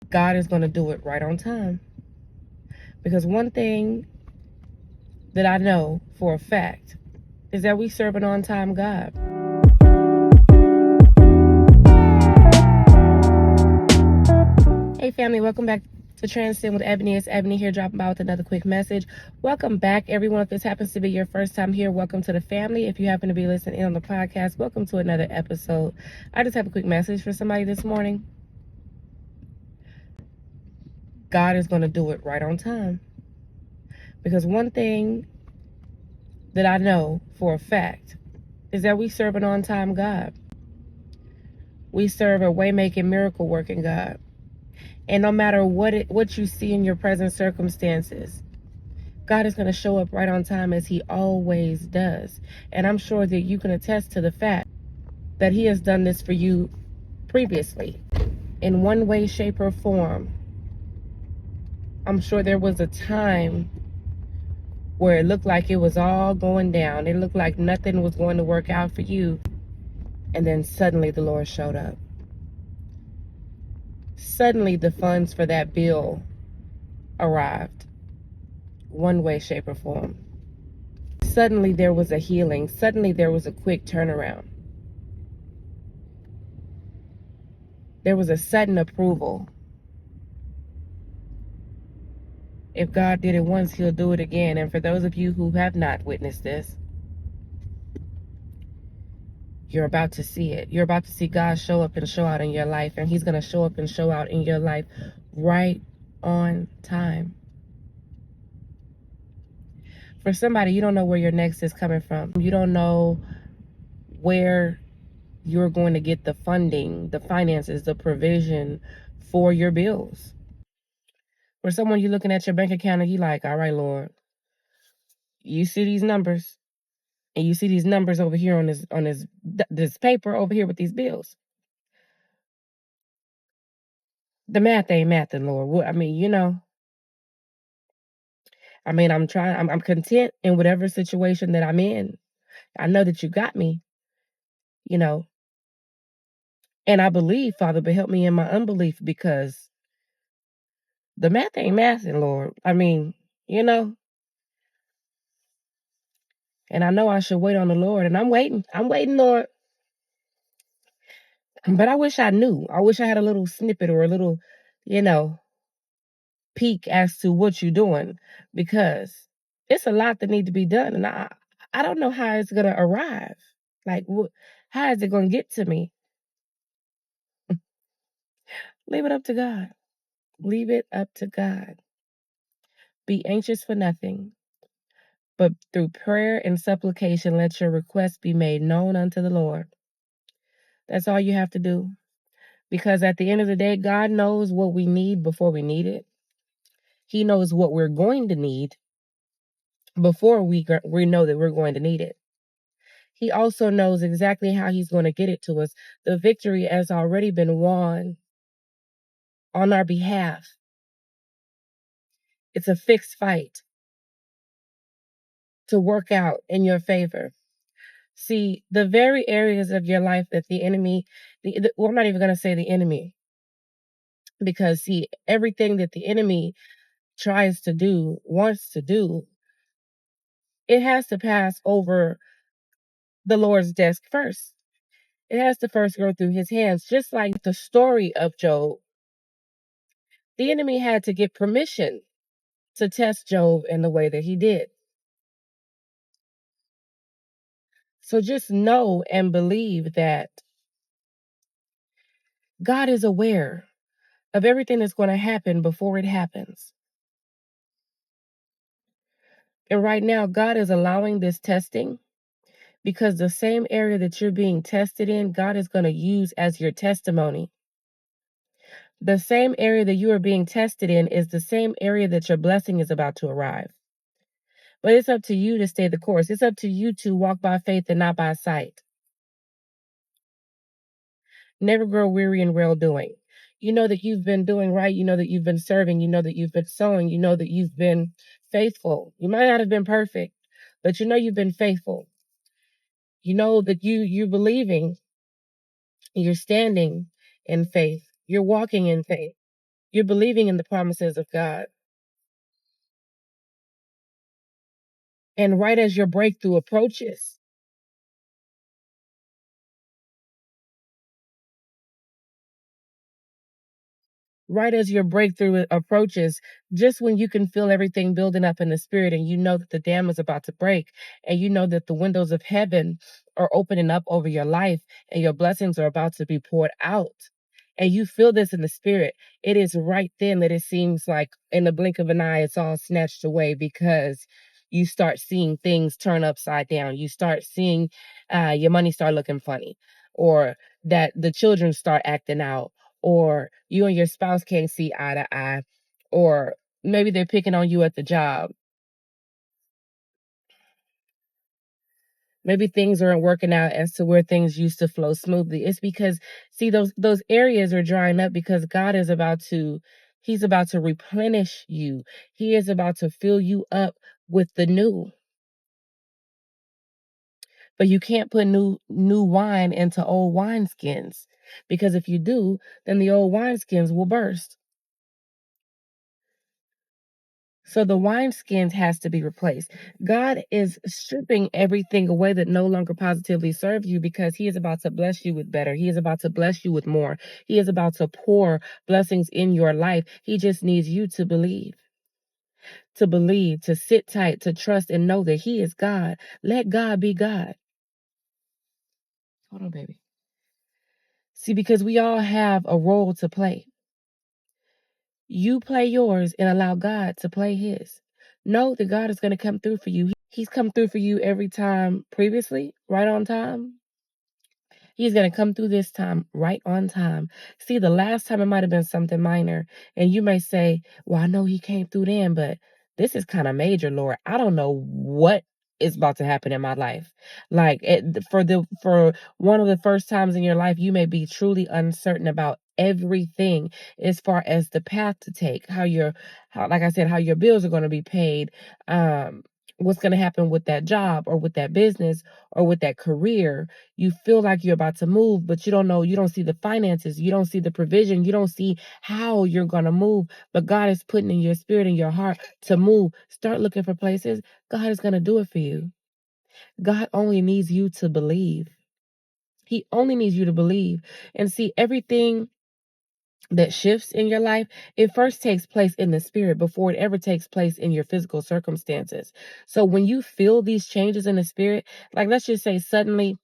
God is going to do it right on time. Because one thing that I know for a fact is that we serve an on-time God. Hey family, welcome back to Transcend with Ebony. It's Ebony here dropping by with another quick message. Welcome back, everyone. If this happens to be your first time here, welcome to the family. If you happen to be listening in on the podcast, welcome to another episode. I just have a quick message for somebody this morning. God is going to do it right on time. Because one thing that I know for a fact is that we serve an on-time God. We serve a way-making, miracle-working God. And no matter what you see in your present circumstances, God is going to show up right on time as he always does. And I'm sure that you can attest to the fact that he has done this for you previously in one way, shape, or form. I'm sure there was a time where it looked like it was all going down. It looked like nothing was going to work out for you. And then suddenly the Lord showed up. Suddenly the funds for that bill arrived. One way, shape, or form. Suddenly there was a healing. Suddenly there was a quick turnaround. There was a sudden approval. If God did it once, he'll do it again. And for those of you who have not witnessed this, you're about to see it. You're about to see God show up and show out in your life. And he's going to show up and show out in your life right on time. For somebody, you don't know where your next is coming from. You don't know where you're going to get the funding, the finances, the provision for your bills. For someone, you're looking at your bank account and you're like, all right, Lord, you see these numbers, and you see these numbers over here on this paper over here with these bills. The math ain't mathing, Lord. I'm content in whatever situation that I'm in. I know that you got me, you know, and I believe, Father, but help me in my unbelief, because the math ain't mathing, Lord. And I know I should wait on the Lord, and I'm waiting, Lord. But I wish I knew. I wish I had a little snippet or a little, peek as to what you're doing, because it's a lot that need to be done, and I don't know how it's gonna arrive. Like, how is it gonna get to me? Leave it up to God. Leave it up to God. Be anxious for nothing, but through prayer and supplication, let your requests be made known unto the Lord. That's all you have to do. Because at the end of the day, God knows what we need before we need it. He knows what we're going to need before we know that we're going to need it. He also knows exactly how he's going to get it to us. The victory has already been won on our behalf. It's a fixed fight to work out in your favor. See, the very areas of your life that the enemy, I'm not even going to say the enemy, because see, everything that the enemy tries to do, wants to do, it has to pass over the Lord's desk first. It has to first go through his hands, just like the story of Job. The enemy had to get permission to test Job in the way that he did. So just know and believe that God is aware of everything that's going to happen before it happens. And right now, God is allowing this testing because the same area that you're being tested in, God is going to use as your testimony. The same area that you are being tested in is the same area that your blessing is about to arrive. But it's up to you to stay the course. It's up to you to walk by faith and not by sight. Never grow weary in well doing. You know that you've been doing right. You know that you've been serving. You know that you've been sowing. You know that you've been faithful. You might not have been perfect, but you know you've been faithful. You know that you're believing. You're standing in faith. You're walking in faith. You're believing in the promises of God. And right as your breakthrough approaches, right as your breakthrough approaches, just when you can feel everything building up in the spirit and you know that the dam is about to break and you know that the windows of heaven are opening up over your life and your blessings are about to be poured out. And you feel this in the spirit, it is right then that it seems like in the blink of an eye, it's all snatched away because you start seeing things turn upside down. You start seeing your money start looking funny, or that the children start acting out, or you and your spouse can't see eye to eye, or maybe they're picking on you at the job. Maybe things aren't working out as to where things used to flow smoothly. It's because, see, those areas are drying up because God is about to, He's about to replenish you. He is about to fill you up with the new. But you can't put new wine into old wineskins, because if you do, then the old wineskins will burst. So the wineskins has to be replaced. God is stripping everything away that no longer positively serves you, because He is about to bless you with better. He is about to bless you with more. He is about to pour blessings in your life. He just needs you to believe, to sit tight, to trust and know that He is God. Let God be God. Hold on, baby. See, because we all have a role to play. You play yours and allow God to play His. Know that God is going to come through for you. He's come through for you every time previously, right on time. He's going to come through this time right on time. See, the last time it might have been something minor, and you may say, well, I know He came through then, but this is kind of major, Lord. I don't know what is about to happen in my life. Like, for one of the first times in your life, you may be truly uncertain about everything as far as the path to take, like I said, how your bills are going to be paid, what's going to happen with that job or with that business or with that career. You feel like you're about to move, but you don't know, you don't see the finances, you don't see the provision, you don't see how you're going to move, but God is putting in your spirit and your heart to move. Start looking for places. God is going to do it for you. God only needs you to believe. He only needs you to believe. And see, everything that shifts in your life, it first takes place in the spirit before it ever takes place in your physical circumstances. So when you feel these changes in the spirit, like let's just say suddenly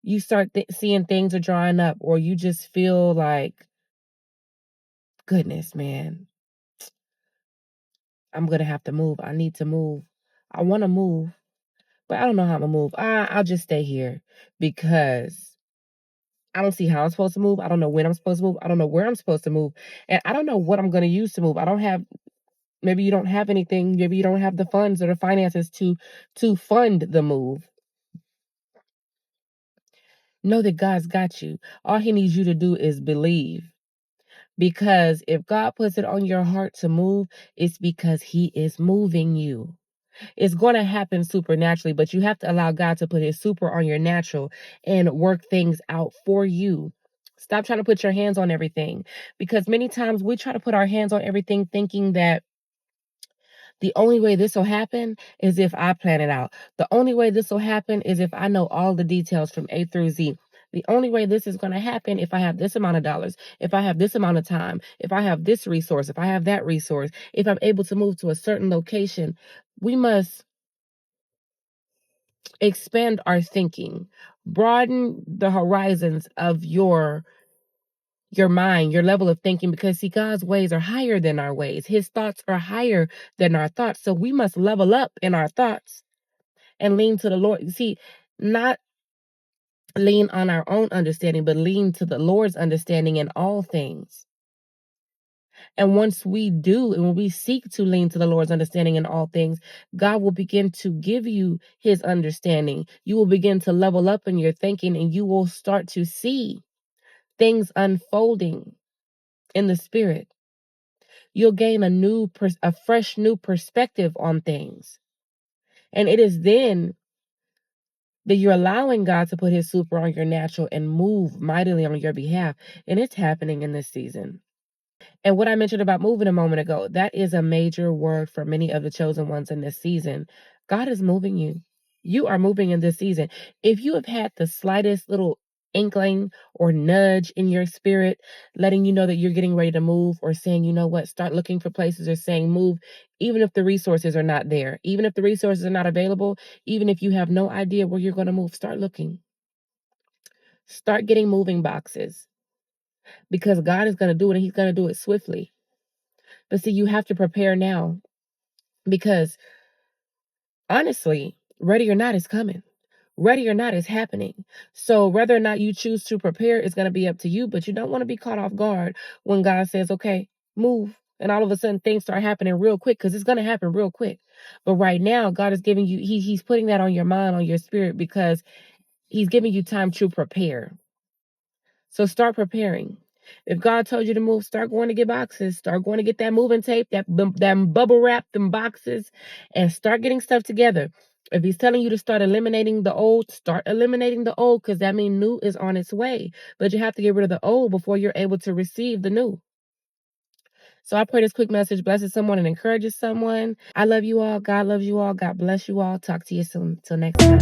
you start seeing things are drying up, or you just feel like, goodness, man, I'm going to have to move. I need to move. I want to move, but I don't know how to move. I'll just stay here because I don't see how I'm supposed to move. I don't know when I'm supposed to move. I don't know where I'm supposed to move. And I don't know what I'm going to use to move. I don't have, maybe you don't have anything. Maybe you don't have the funds or the finances to fund the move. Know that God's got you. All He needs you to do is believe. Because if God puts it on your heart to move, it's because He is moving you. It's going to happen supernaturally, but you have to allow God to put His super on your natural and work things out for you. Stop trying to put your hands on everything, because many times we try to put our hands on everything thinking that the only way this will happen is if I plan it out. The only way this will happen is if I know all the details from A through Z. The only way this is going to happen if I have this amount of dollars, if I have this amount of time, if I have this resource, if I have that resource, if I'm able to move to a certain location. We must expand our thinking, broaden the horizons of your mind, your level of thinking, because see, God's ways are higher than our ways. His thoughts are higher than our thoughts. So we must level up in our thoughts and lean to the Lord. See, not lean on our own understanding, but lean to the Lord's understanding in all things. And once we do, and when we seek to lean to the Lord's understanding in all things, God will begin to give you His understanding. You will begin to level up in your thinking, and you will start to see things unfolding in the spirit. You'll gain a fresh new perspective on things. And it is then that you're allowing God to put His super on your natural and move mightily on your behalf. And it's happening in this season. And what I mentioned about moving a moment ago, that is a major word for many of the chosen ones in this season. God is moving you. You are moving in this season. If you have had the slightest little inkling or nudge in your spirit, letting you know that you're getting ready to move, or saying, you know what, start looking for places, or saying move, even if the resources are not there, even if the resources are not available, even if you have no idea where you're going to move, start looking. Start getting moving boxes, because God is going to do it, and he's going to do it swiftly. But see, you have to prepare now, because honestly, ready or not is coming. Ready or not is happening. So whether or not you choose to prepare is going to be up to you, but you don't want to be caught off guard when God says, okay, move. And all of a sudden things start happening real quick, because it's going to happen real quick. But right now, God is giving you, he's putting that on your mind, on your spirit, because he's giving you time to prepare. So start preparing. If God told you to move, start going to get boxes. Start going to get that moving tape, that bubble wrap, them boxes, and start getting stuff together. If he's telling you to start eliminating the old, start eliminating the old, because that means new is on its way. But you have to get rid of the old before you're able to receive the new. So I pray this quick message blesses someone and encourages someone. I love you all. God loves you all. God bless you all. Talk to you soon. Till next time.